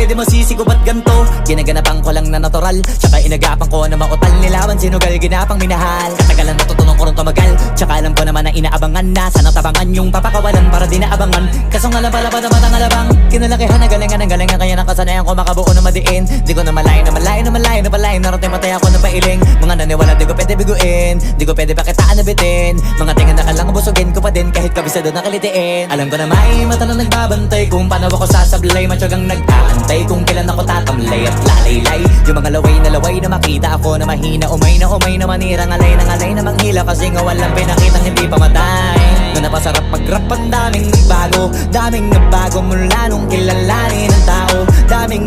pwede mo sisigo ba't ganto? Ginaganapan ko lang na natural, tsaka inagapan ko na mautal. Nilawan sinugal, ginapang minahal. Katagalan natutunan ko rin tumagal, tsaka alam ko naman na inaabangan na sanang tabangan yung papakawalan para di naabangan. Kaso nga lang pala pa naman ang alabang kinalakihan na galingan ng galingan, kaya nakasanayan ko makabuo na madiin. Di ko na malayo na malayo na malayo na palayo, narating matay ako na pailing. Mga naniwala di ko pwede biguin, di ko pwede pakitaan na bitin. Mga tingan na kalang busugin ko pa din kahit kabisado na kalitiin. Alam ko na may mata na nagbabantay kung paano ako sasablay, matyagang nag-aantay kung kailan ako tatamlay at lalaylay. Yung mga laway na makita ako na mahina, umay na manira, ngalay na manghila, kasi nga walang pinakitang hindi pamatay. Na napasarap mag-rap, ang daming nagbago mula nung kilalanin ng tao. Daming